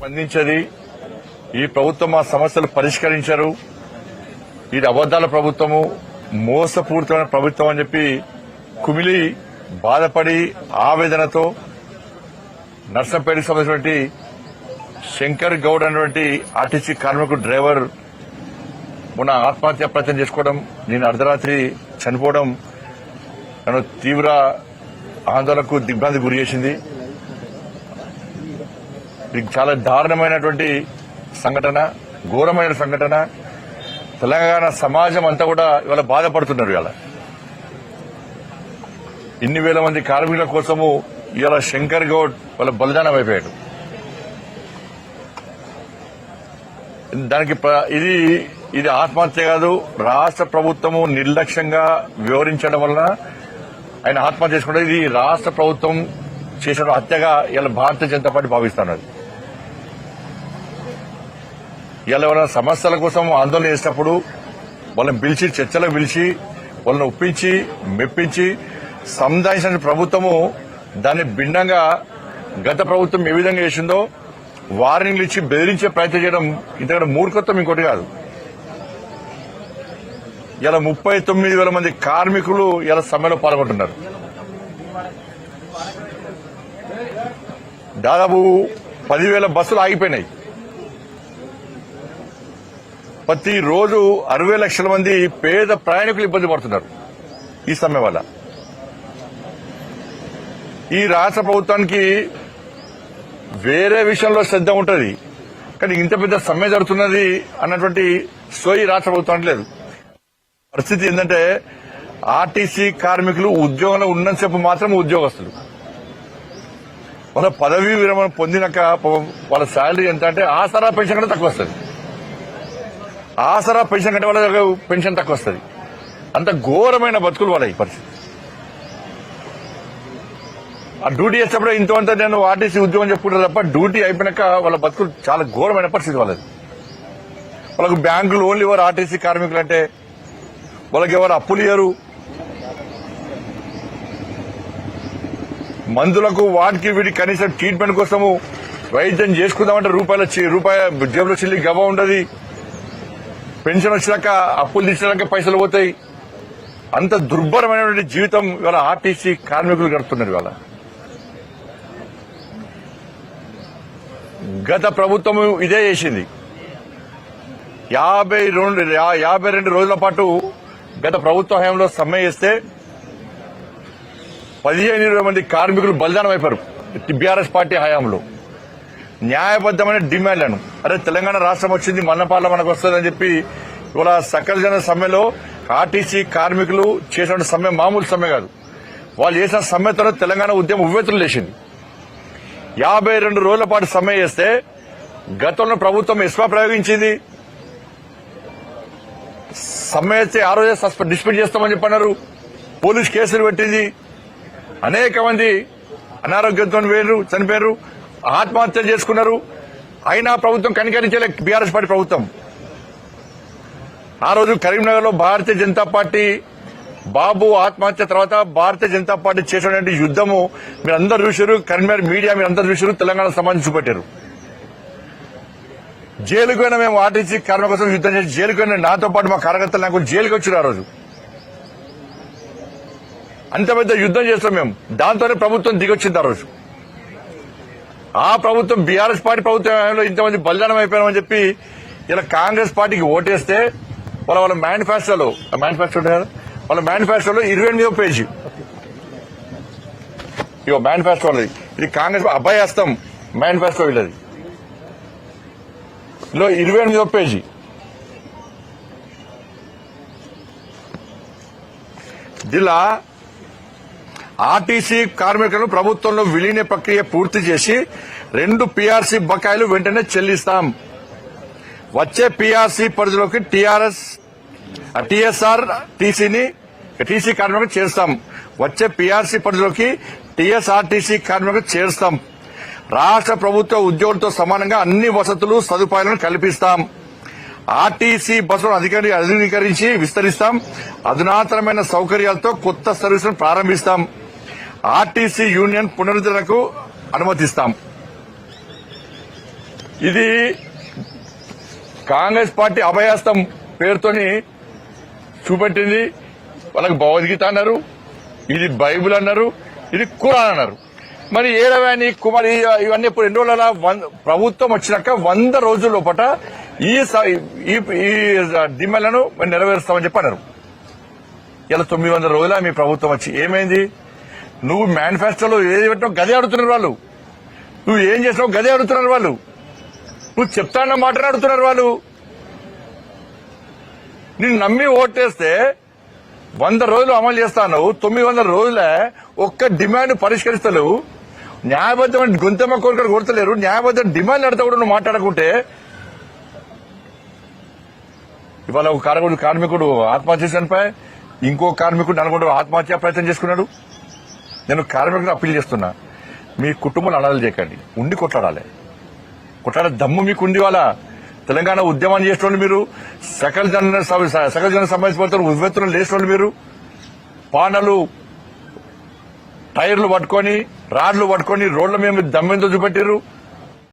స్పందించది ఈ ప్రభుత్వం ఆ సమస్యలు పరిష్కరించరు, ఇది అబద్దాల ప్రభుత్వము, మోసపూరితమైన ప్రభుత్వం అని చెప్పి కుమిలి బాధపడి ఆవేదనతో నర్సంపేటకు సంబంధించినటువంటి శంకర్ గౌడ్ అనేటువంటి ఆర్టీసీ కార్మికుడు డ్రైవర్ మొన్న ఆత్మహత్య ప్రయత్నం చేసుకోవడం, నేను అర్ధరాత్రి చనిపోవడం నన్ను తీవ్ర ఆందోళనకు దిగ్భ్రాంతి గురి చేసింది. ఇది చాలా దారుణమైనటువంటి సంఘటన, ఘోరమైన సంఘటన. తెలంగాణ సమాజం అంతా కూడా ఇవాళ బాధపడుతున్నారు. ఇవాళ ఇన్ని వేల మంది కార్మికుల కోసము ఇవాళ శంకర్ గౌడ్ వాళ్ళ బలిదానం అయిపోయాడు. దానికి ఇది ఆత్మహత్య కాదు, రాష్ట్ర ప్రభుత్వము నిర్లక్ష్యంగా వివరించడం వలన ఆయన ఆత్మహత్య చేసుకుంటే ఇది రాష్ట్ర ప్రభుత్వం చేసిన హత్యగా ఇలా భారతీయ జనతా పార్టీ భావిస్తున్నది. ఇలా ఎవరైనా సమస్యల కోసం ఆందోళన చేసినప్పుడు వాళ్ళని పిలిచి చర్చలకు పిలిచి వాళ్ళని ఒప్పించి మెప్పించి సంధానించిన ప్రభుత్వము దాన్ని భిన్నంగా గత ప్రభుత్వం ఏ విధంగా చేసిందో వార్నింగ్లు ఇచ్చి బెదిరించే ప్రయత్నం చేయడం ఇంతకంటే మూర్ఖత్వం ఇంకోటి కాదు. ఇలా 39,000 మంది కార్మికులు ఇలా సమ్మెలో పాల్గొంటున్నారు. దాదాపు 10,000 బస్సులు ఆగిపోయినాయి. ప్రతిరోజు 60 లక్షల మంది పేద ప్రయాణికులు ఇబ్బంది పడుతున్నారు ఈ సమ్మె వల్ల. ఈ రాష్ట్ర ప్రభుత్వానికి వేరే విషయంలో శ్రద్ధ ఉంటుంది, కానీ ఇంత పెద్ద సమ్మె జరుగుతున్నది అన్నటువంటి సోయి రాష్ట్ర ప్రభుత్వానికి లేదు. పరిస్థితి ఏంటంటే ఆర్టీసీ కార్మికులు ఉద్యోగంలో ఉన్నంతసేపు మాత్రం ఉద్యోగస్తులు. వాళ్ళ పదవీ విరమణ పొందినాక వాళ్ళ శాలరీ ఎంత అంటే ఆసరా పెన్షన్ కంటే తక్కువ వస్తుంది. ఆసరా పెన్షన్ కంటే వాళ్ళ పెన్షన్ తక్కువ వస్తుంది. అంత ఘోరమైన బతుకులు వాళ్ళ ఈ పరిస్థితి. ఆ డ్యూటీ చేసేటప్పుడు ఇంతవంతా నేను ఆర్టీసీ ఉద్యోగం చెప్పుకుంటారు తప్ప డ్యూటీ అయిపోయినాక వాళ్ళ బతుకులు చాలా ఘోరమైన పరిస్థితి వాళ్ళది. వాళ్ళకు బ్యాంకులు ఓన్లీ ఎవరు ఆర్టీసీ కార్మికులు అంటే వాళ్ళకి ఎవరు అప్పులు ఇయ్యరు. మందులకు వాటికి వీటికి కనీసం ట్రీట్మెంట్ కోసము వైద్యం చేసుకుందామంటే రూపాయి జేబులో చిల్లి గవ ఉండదు. పెన్షన్ వచ్చినాక అప్పులు తీసినాక పైసలు పోతాయి. అంత దుర్భరమైనటువంటి జీవితం ఇవాళ ఆర్టీసీ కార్మికులు గడుపుతున్నారు. ఇవాళ గత ప్రభుత్వం ఇదే చేసింది. 52 రోజుల పాటు గత ప్రభుత్వ హయాంలో సమ్మె చేస్తే 15,000 మంది కార్మికులు బలిదానం అయిపోయారు బీఆర్ఎస్ పార్టీ హయాంలో. న్యాయబద్దమైన డిమాండ్లను అరే తెలంగాణ రాష్ట్రం వచ్చింది మన్నపాల మనకు వస్తుందని చెప్పి ఇవాళ సకల జన సమ్మెలో ఆర్టీసీ కార్మికులు చేసిన సమ్మె మామూలు సమ్మె కాదు. వాళ్ళు చేసిన సమ్మెతో తెలంగాణ ఉద్యమం ఉవ్వెత్తులు లేచింది. 52 రోజుల పాటు సమ్మె చేస్తే గతంలో ప్రభుత్వం ఎస్మా ప్రయోగించింది. సమ్మె చేస్తే ఆ రోజే డిస్మిస్ చేస్తామని చెప్పన్నారు. పోలీస్ కేసులు పెట్టింది. అనేక మంది అనారోగ్యంతో చనిపోయారు, ఆత్మహత్యలు చేసుకున్నారు. అయినా ప్రభుత్వం కనికరించలే బీఆర్ఎస్ పార్టీ ప్రభుత్వం. ఆ రోజు కరీంనగర్ లో భారతీయ జనతా పార్టీ బాబు ఆత్మహత్య తర్వాత భారతీయ జనతా పార్టీ చేసినటువంటి యుద్దము మీరందరూ చూశారు. కరీంనగర్ మీడియా మీరందరూ చూశారు. తెలంగాణ సమాజం చూపెట్టారు. జైలుకు పోయినా మేము ఆర్టీసీ కార్మికుల కోసం యుద్దం చేసి జైలుకు పోయినా నాతో పాటు మా కార్యకర్తలు నాకు జైలుకి వచ్చారు. ఆ రోజు అంత పెద్ద యుద్దం చేస్తాం మేము. దాంతోనే ప్రభుత్వం దిగొచ్చింది. ఆ రోజు ఆ ప్రభుత్వం బీఆర్ఎస్ పార్టీ ప్రభుత్వంలో ఇంతమంది బలిదానం అయిపోయామని చెప్పి ఇలా కాంగ్రెస్ పార్టీకి ఓటేస్తే వాళ్ళ మేనిఫెస్టోలో 28వ పేజీ ఇగో మేనిఫెస్టో ఇది కాంగ్రెస్ అభయహస్తం మేనిఫెస్టో వీళ్ళది. 28వ పేజీ జిల్లా ఆర్టీసీ కార్మికులను ప్రభుత్వంలో విలీన ప్రక్రియ పూర్తి చేసి 2 పీఆర్సీ బకాయిలు వెంటనే చెల్లిస్తాం. వచ్చే పీఆర్సీ పరిధిలోకి టీఎస్ఆర్ టీసీ కార్మికులకు చేరుస్తాం. వచ్చే పీఆర్సీ పరిధిలోకి టీఎస్ఆర్టీసీ కార్మికులకు చేరుస్తాం. రాష్ట్ర ప్రభుత్వ ఉద్యోగులతో సమానంగా అన్ని వసతులు సదుపాయాలను కల్పిస్తాం. ఆర్టీసీ బస్సులను అధునీకరించి విస్తరిస్తాం. అధునాతనమైన సౌకర్యాలతో కొత్త సర్వీసులను ప్రారంభిస్తాం. ఆర్టీసీ యూనియన్ పునరుద్ధరణకు అనుమతిస్తాం. ఇది కాంగ్రెస్ పార్టీ అభయాస్తం పేరుతోని చూపెట్టింది. వాళ్ళకి భగవద్గీత అన్నారు, ఇది బైబిల్ అన్నారు, ఇది ఖురాన్ అన్నారు. మరి ఏడవాని కుమార్ ఇవన్నీ ఇప్పుడు ఎన్ని రోజుల ప్రభుత్వం వచ్చినాక 100 రోజుల లోపల ఈ డిమాండ్లను నెరవేరుస్తామని చెప్పి అన్నారు. ఇలా 900 రోజుల మీ ప్రభుత్వం వచ్చి ఏమైంది? నువ్వు మేనిఫెస్టోలో ఏది పెట్టినావు గదే అడుగుతున్నారు వాళ్ళు. నువ్వు ఏం చేసినావు గదే అడుగుతున్నారు వాళ్ళు. నువ్వు చెప్తాన్న మాటనే అడుగుతున్నారు వాళ్ళు. నిన్ను నమ్మి ఓటేస్తే 100 రోజులు అమలు చేస్తాను, 900 రోజులే ఒక్క డిమాండ్ పరిష్కరిస్తలేవు. న్యాయబద్దమైన గొంతమ్మ కోరికలు కొడతలేరు. న్యాయబద్ధ డిమాండ్ అడితే కూడా నువ్వు మాట్లాడకుంటే ఇవాళ ఒక కార్మికుడు ఆత్మహత్య చనిపోయి ఇంకో కార్మికుడు నలుగురు ఆత్మహత్య ప్రయత్నం చేసుకున్నాడు. నేను కార్మికుడిని అప్పీల్ చేస్తున్నా, మీ కుటుంబాలు అనాథలు చేయకండి, ఉండి కొట్లాడాలి. కొట్లాడే దమ్ము మీకు ఉంది. వాళ్ళ తెలంగాణ ఉద్యమాన్ని చేసిన మీరు సకల జన సంబంధించిన ఉవ్వెత్తులు లేచిన మీరు పానలు టైర్లు పట్టుకొని రాడ్లు పట్టుకొని రోడ్ల మీద దమ్మెంతో చూపెట్టారు.